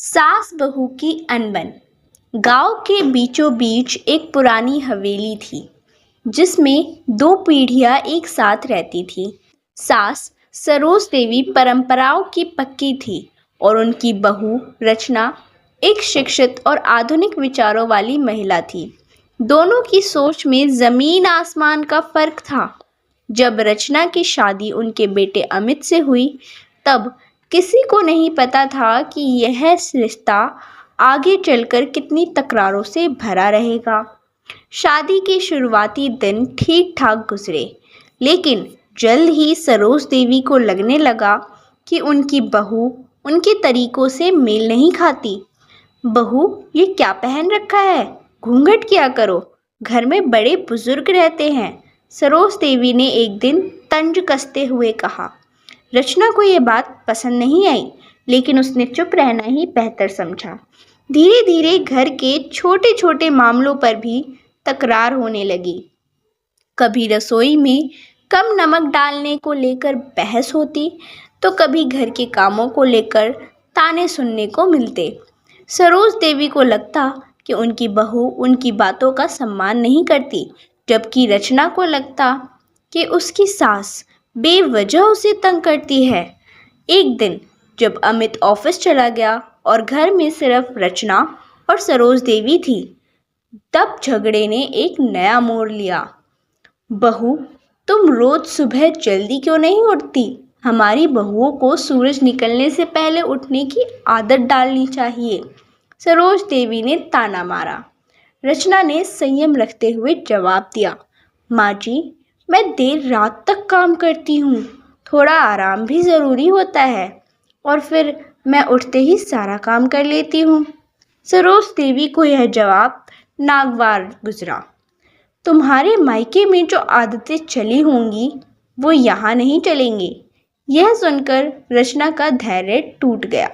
सास बहू की अनबन। गांव के बीचों बीच एक पुरानी हवेली थी जिसमें दो पीढ़ियां एक साथ रहती थी। सास सरोज देवी परंपराओं की पक्की थी और उनकी बहू रचना एक शिक्षित और आधुनिक विचारों वाली महिला थी। दोनों की सोच में जमीन आसमान का फर्क था। जब रचना की शादी उनके बेटे अमित से हुई तब किसी को नहीं पता था कि यह रिश्ता आगे चलकर कितनी तकरारों से भरा रहेगा। शादी के शुरुआती दिन ठीक ठाक गुजरे, लेकिन जल्द ही सरोज देवी को लगने लगा कि उनकी बहू उनके तरीकों से मेल नहीं खाती। बहू, ये क्या पहन रखा है? घूंघट किया करो, घर में बड़े बुजुर्ग रहते हैं, सरोज देवी ने एक दिन तंज कसते हुए कहा। रचना को ये बात पसंद नहीं आई, लेकिन उसने चुप रहना ही बेहतर समझा। धीरे धीरे घर के छोटे छोटे मामलों पर भी तकरार होने लगी। कभी रसोई में कम नमक डालने को लेकर बहस होती, तो कभी घर के कामों को लेकर ताने सुनने को मिलते। सरोज देवी को लगता कि उनकी बहू उनकी बातों का सम्मान नहीं करती, जबकि रचना को लगता कि उसकी सास बेवजह उसे तंग करती है। एक दिन जब अमित ऑफिस चला गया और घर में सिर्फ रचना और सरोज देवी थी, तब झगड़े ने एक नया मोड़ लिया। बहू, तुम रोज सुबह जल्दी क्यों नहीं उठती? हमारी बहुओं को सूरज निकलने से पहले उठने की आदत डालनी चाहिए, सरोज देवी ने ताना मारा। रचना ने संयम रखते हुए जवाब दिया, माँ जी, मैं देर रात तक काम करती हूँ, थोड़ा आराम भी ज़रूरी होता है, और फिर मैं उठते ही सारा काम कर लेती हूँ। सरोज देवी को यह जवाब नागवार गुजरा। तुम्हारे मायके में जो आदतें चली होंगी वो यहाँ नहीं चलेंगी। यह सुनकर रचना का धैर्य टूट गया।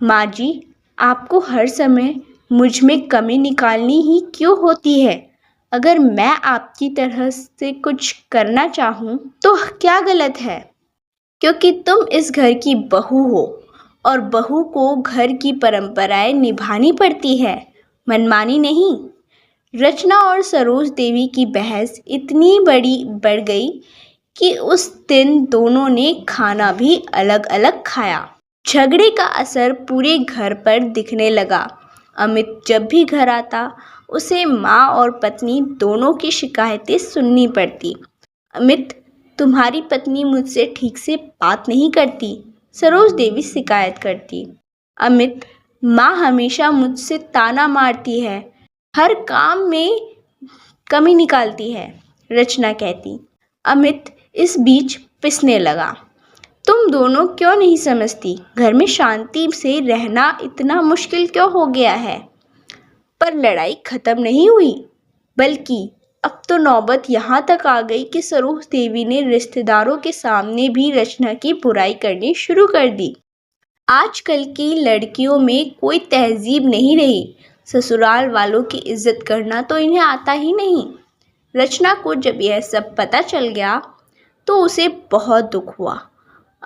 माँ जी, आपको हर समय मुझ में कमी निकालनी ही क्यों होती है? अगर मैं आपकी तरह से कुछ करना चाहूँ तो क्या गलत है? क्योंकि तुम इस घर की बहू हो और बहू को घर की परंपराएं निभानी पड़ती है, मनमानी नहीं। रचना और सरोज देवी की बहस इतनी बढ़ गई कि उस दिन दोनों ने खाना भी अलग अलग खाया। झगड़े का असर पूरे घर पर दिखने लगा। अमित जब भी घर आता उसे माँ और पत्नी दोनों की शिकायतें सुननी पड़ती। अमित, तुम्हारी पत्नी मुझसे ठीक से बात नहीं करती, सरोज देवी शिकायत करती। अमित, माँ हमेशा मुझसे ताना मारती है, हर काम में कमी निकालती है, रचना कहती। अमित इस बीच पिसने लगा, तुम दोनों क्यों नहीं समझती? घर में शांति से रहना इतना मुश्किल क्यों हो गया है? पर लड़ाई खत्म नहीं हुई, बल्कि अब तो नौबत यहाँ तक आ गई कि सरोज देवी ने रिश्तेदारों के सामने भी रचना की बुराई करनी शुरू कर दी। आजकल की लड़कियों में कोई तहजीब नहीं रही, ससुराल वालों की इज्जत करना तो इन्हें आता ही नहीं। रचना को जब यह सब पता चल गया तो उसे बहुत दुख हुआ।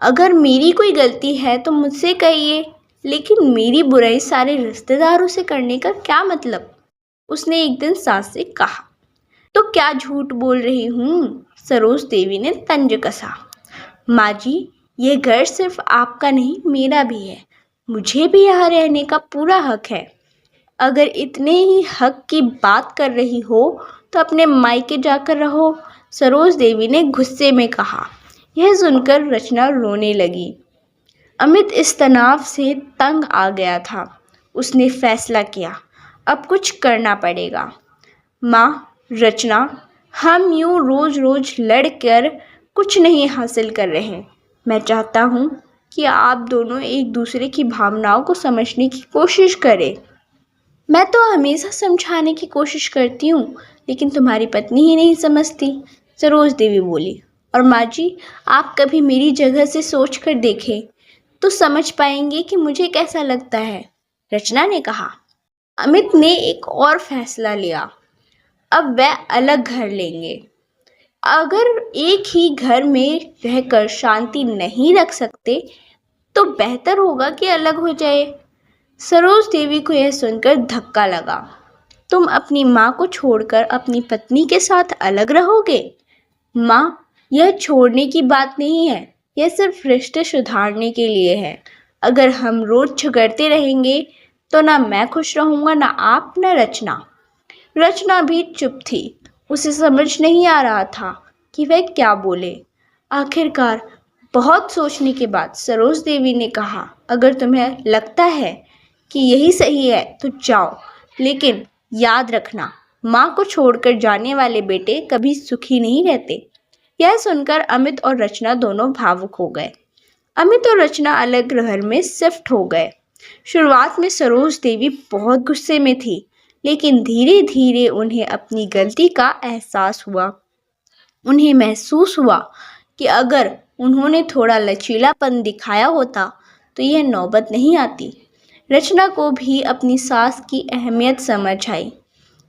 अगर मेरी कोई गलती है तो मुझसे कहिए, लेकिन मेरी बुराई सारे रिश्तेदारों से करने का क्या मतलब? उसने एक दिन सास से कहा। तो क्या झूठ बोल रही हूँ? सरोज देवी ने तंज कसा। माँ जी, ये घर सिर्फ आपका नहीं मेरा भी है, मुझे भी यहाँ रहने का पूरा हक है। अगर इतने ही हक की बात कर रही हो तो अपने मायके जाकर रहो, सरोज देवी ने गुस्से में कहा। यह सुनकर रचना रोने लगी। अमित इस तनाव से तंग आ गया था। उसने फैसला किया, अब कुछ करना पड़ेगा। माँ, रचना, हम यूँ रोज़ रोज़ लड़ कर कुछ नहीं हासिल कर रहे। मैं चाहता हूँ कि आप दोनों एक दूसरे की भावनाओं को समझने की कोशिश करें। मैं तो हमेशा समझाने की कोशिश करती हूँ, लेकिन तुम्हारी पत्नी ही नहीं समझती, सरोज देवी बोली। और माँ जी, आप कभी मेरी जगह से सोच कर देखें तो समझ पाएंगे कि मुझे कैसा लगता है, रचना ने कहा। अमित ने एक और फैसला लिया, अब वह अलग घर लेंगे। अगर एक ही घर में रहकर शांति नहीं रख सकते तो बेहतर होगा कि अलग हो जाए। सरोज देवी को यह सुनकर धक्का लगा। तुम अपनी माँ को छोड़कर अपनी पत्नी के साथ अलग रहोगे? माँ, यह छोड़ने की बात नहीं है, यह सिर्फ रिश्ते सुधारने के लिए है। अगर हम रोज झगड़ते रहेंगे तो ना मैं खुश रहूँगा, ना आप, ना रचना। रचना भी चुप थी। उसे समझ नहीं आ रहा था कि वह क्या बोले। आखिरकार बहुत सोचने के बाद सरोज देवी ने कहा, अगर तुम्हें लगता है कि यही सही है तो जाओ, लेकिन याद रखना, माँ को छोड़कर जाने वाले बेटे कभी सुखी नहीं रहते। यह सुनकर अमित और रचना दोनों भावुक हो गए। अमित और रचना अलग घर में शिफ्ट हो गए। शुरुआत में सरोज देवी बहुत गुस्से में थी, लेकिन धीरे धीरे उन्हें अपनी गलती का एहसास हुआ। उन्हें महसूस हुआ कि अगर उन्होंने थोड़ा लचीलापन दिखाया होता तो यह नौबत नहीं आती। रचना को भी अपनी सास की अहमियत समझ आई।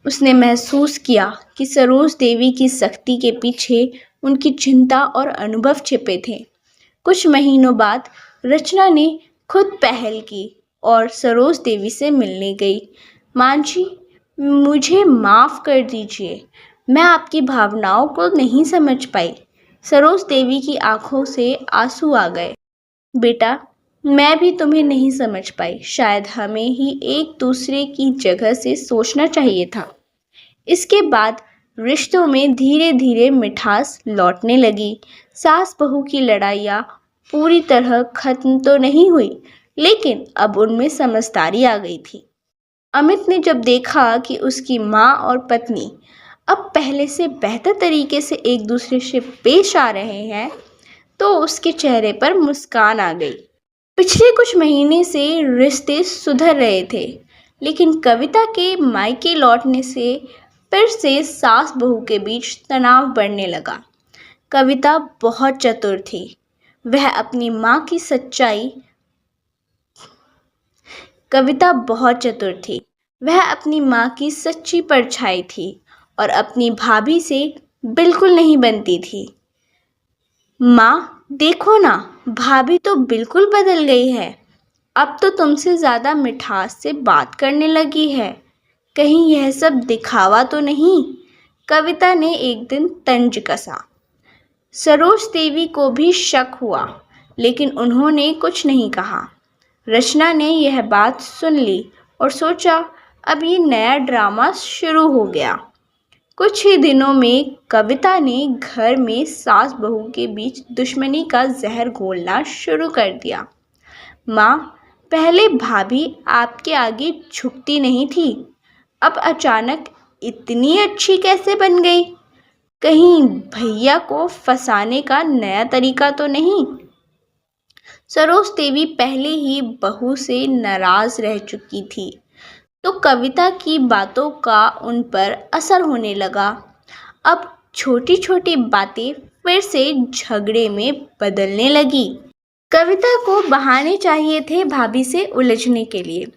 उसने महसूस किया कि सरोज देवी की सख्ती के पीछे उनकी चिंता और अनुभव छिपे थे। कुछ महीनों बाद रचना ने खुद पहल की और सरोज देवी से मिलने गई। माँ जी, मुझे माफ़ कर दीजिए, मैं आपकी भावनाओं को नहीं समझ पाई। सरोज देवी की आंखों से आंसू आ गए। बेटा, मैं भी तुम्हें नहीं समझ पाई। शायद हमें ही एक दूसरे की जगह से सोचना चाहिए था। इसके बाद रिश्तों में धीरे धीरे मिठास लौटने लगी। सास बहू की लड़ाइयाँ पूरी तरह खत्म तो नहीं हुई, लेकिन अब उनमें समझदारी आ गई थी। अमित ने जब देखा कि उसकी माँ और पत्नी अब पहले से बेहतर तरीके से एक दूसरे से पेश आ रहे हैं, तो उसके चेहरे पर मुस्कान आ गई। पिछले कुछ महीने से रिश्ते सुधर रहे थे, लेकिन कविता के मायके लौटने से फिर से सास बहू के बीच तनाव बढ़ने लगा। कविता बहुत चतुर थी। वह अपनी माँ की सच्चाई कविता बहुत चतुर थी। वह अपनी माँ की सच्ची परछाई थी और अपनी भाभी से बिल्कुल नहीं बनती थी। माँ, देखो ना, भाभी तो बिल्कुल बदल गई है। अब तो तुमसे ज़्यादा मिठास से बात करने लगी है। कहीं यह सब दिखावा तो नहीं? कविता ने एक दिन तंज कसा। सरोज देवी को भी शक हुआ, लेकिन उन्होंने कुछ नहीं कहा। रचना ने यह बात सुन ली और सोचा, अब ये नया ड्रामा शुरू हो गया। कुछ ही दिनों में कविता ने घर में सास बहू के बीच दुश्मनी का जहर घोलना शुरू कर दिया। माँ, पहले भाभी आपके आगे झुकती नहीं थी, अब अचानक इतनी अच्छी कैसे बन गई? कहीं भैया को फंसाने का नया तरीका तो नहीं? सरोज देवी पहले ही बहू से नाराज रह चुकी थी, तो कविता की बातों का उन पर असर होने लगा। अब छोटी छोटी बातें फिर से झगड़े में बदलने लगी। कविता को बहाने चाहिए थे भाभी से उलझने के लिए।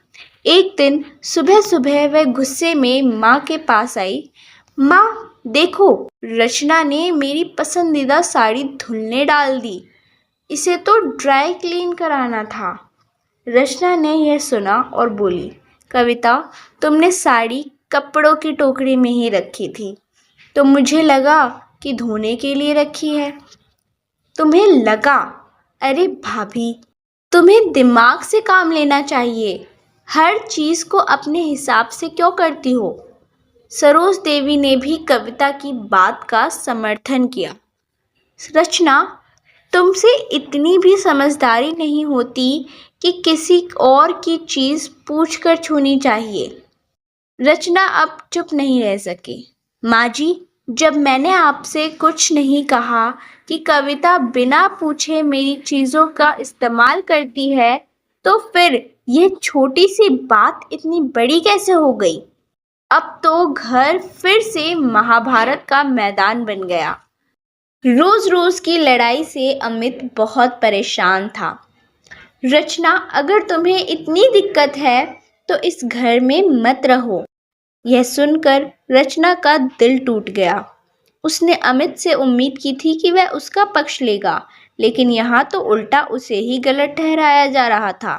एक दिन सुबह सुबह वह गुस्से में माँ के पास आई। माँ, देखो, रचना ने मेरी पसंदीदा साड़ी धुलने डाल दी। इसे तो ड्राई क्लीन कराना था। रचना ने यह सुना और बोली, कविता, तुमने साड़ी कपड़ों की टोकरी में ही रखी थी, तो मुझे लगा कि धोने के लिए रखी है। तुम्हें लगा? अरे भाभी, तुम्हें दिमाग से काम लेना चाहिए। हर चीज़ को अपने हिसाब से क्यों करती हो? सरोज देवी ने भी कविता की बात का समर्थन किया। रचना, तुमसे इतनी भी समझदारी नहीं होती कि किसी और की चीज़ पूछकर छूनी चाहिए। रचना अब चुप नहीं रह सकी। माँ जी, जब मैंने आपसे कुछ नहीं कहा कि कविता बिना पूछे मेरी चीज़ों का इस्तेमाल करती है, तो फिर यह छोटी सी बात इतनी बड़ी कैसे हो गई? अब तो घर फिर से महाभारत का मैदान बन गया। रोज रोज की लड़ाई से अमित बहुत परेशान था। रचना, अगर तुम्हें इतनी दिक्कत है तो इस घर में मत रहो। यह सुनकर रचना का दिल टूट गया। उसने अमित से उम्मीद की थी कि वह उसका पक्ष लेगा, लेकिन यहाँ तो उल्टा उसे ही गलत ठहराया जा रहा था।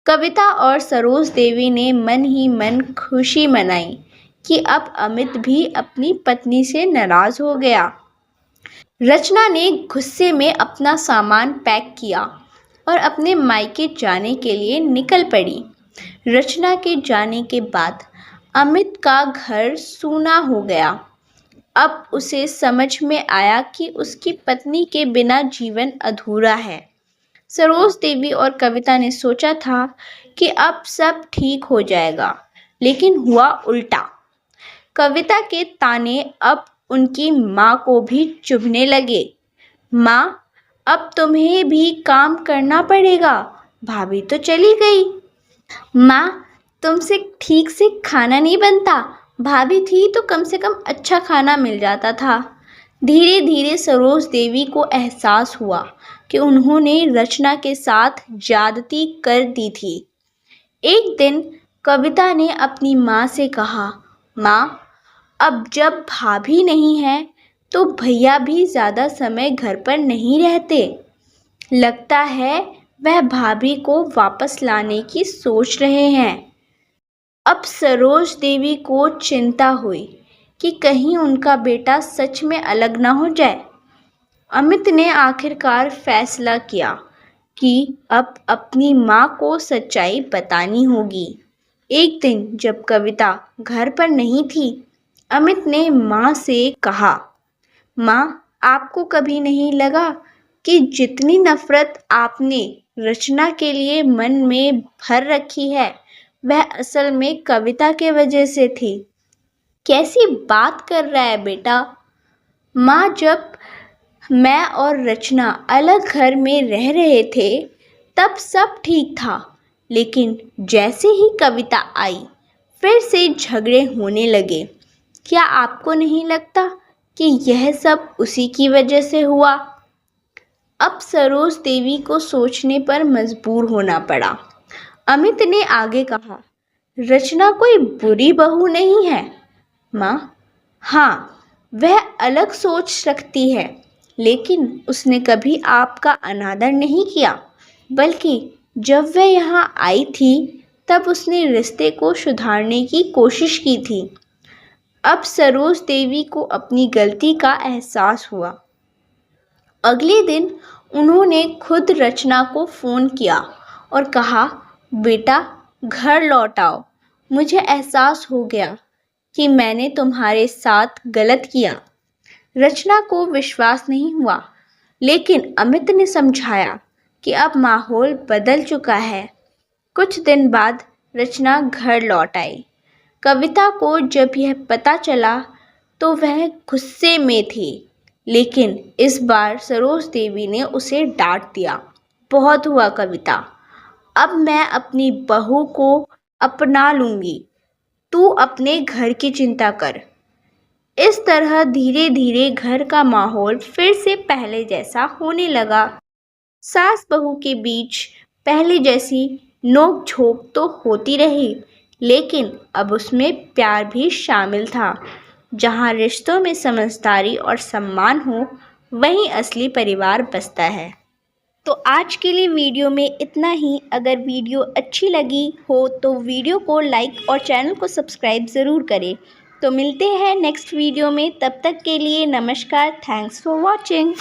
कविता और सरोज देवी ने मन ही मन खुशी मनाई कि अब अमित भी अपनी पत्नी से नाराज हो गया। रचना ने गुस्से में अपना सामान पैक किया और अपने मायके जाने के लिए निकल पड़ी। रचना के जाने के बाद अमित का घर सूना हो गया। अब उसे समझ में आया कि उसकी पत्नी के बिना जीवन अधूरा है। सरोज देवी और कविता ने सोचा था कि अब सब ठीक हो जाएगा, लेकिन हुआ उल्टा। कविता के ताने अब उनकी माँ को भी चुभने लगे। माँ, अब तुम्हें भी काम करना पड़ेगा, भाभी तो चली गई। माँ, तुमसे ठीक से खाना नहीं बनता, भाभी थी तो कम से कम अच्छा खाना मिल जाता था। धीरे धीरे सरोज देवी को एहसास हुआ कि उन्होंने रचना के साथ ज्यादती कर दी थी। एक दिन कविता ने अपनी माँ से कहा, माँ, अब जब भाभी नहीं है तो भैया भी ज़्यादा समय घर पर नहीं रहते। लगता है वह भाभी को वापस लाने की सोच रहे हैं। अब सरोज देवी को चिंता हुई कि कहीं उनका बेटा सच में अलग न हो जाए। अमित ने आखिरकार फैसला किया कि अब अपनी माँ को सच्चाई बतानी होगी। एक दिन जब कविता घर पर नहीं थी, अमित ने माँ से कहा, माँ, आपको कभी नहीं लगा कि जितनी नफ़रत आपने रचना के लिए मन में भर रखी है, वह असल में कविता के वजह से थी? कैसी बात कर रहा है बेटा? माँ, जब मैं और रचना अलग घर में रह रहे थे तब सब ठीक था, लेकिन जैसे ही कविता आई फिर से झगड़े होने लगे। क्या आपको नहीं लगता कि यह सब उसी की वजह से हुआ? अब सरोज देवी को सोचने पर मजबूर होना पड़ा। अमित ने आगे कहा, रचना कोई बुरी बहू नहीं है माँ। हाँ, वह अलग सोच रखती है, लेकिन उसने कभी आपका अनादर नहीं किया, बल्कि जब वह यहाँ आई थी तब उसने रिश्ते को सुधारने की कोशिश की थी। अब सरोज देवी को अपनी गलती का एहसास हुआ। अगले दिन उन्होंने खुद रचना को फ़ोन किया और कहा, बेटा, घर लौट आओ। मुझे एहसास हो गया कि मैंने तुम्हारे साथ गलत किया। रचना को विश्वास नहीं हुआ, लेकिन अमित ने समझाया कि अब माहौल बदल चुका है। कुछ दिन बाद रचना घर लौट आई। कविता को जब यह पता चला तो वह गुस्से में थी, लेकिन इस बार सरोज देवी ने उसे डांट दिया। बहुत हुआ कविता, अब मैं अपनी बहू को अपना लूँगी, तू अपने घर की चिंता कर। इस तरह धीरे धीरे घर का माहौल फिर से पहले जैसा होने लगा। सास बहू के बीच पहले जैसी नोक झोंक तो होती रही, लेकिन अब उसमें प्यार भी शामिल था। जहाँ रिश्तों में समझदारी और सम्मान हो, वहीं असली परिवार बसता है। तो आज के लिए वीडियो में इतना ही। अगर वीडियो अच्छी लगी हो तो वीडियो को लाइक और चैनल को सब्सक्राइब ज़रूर करें। तो मिलते हैं नेक्स्ट वीडियो में, तब तक के लिए नमस्कार। Thanks for watching.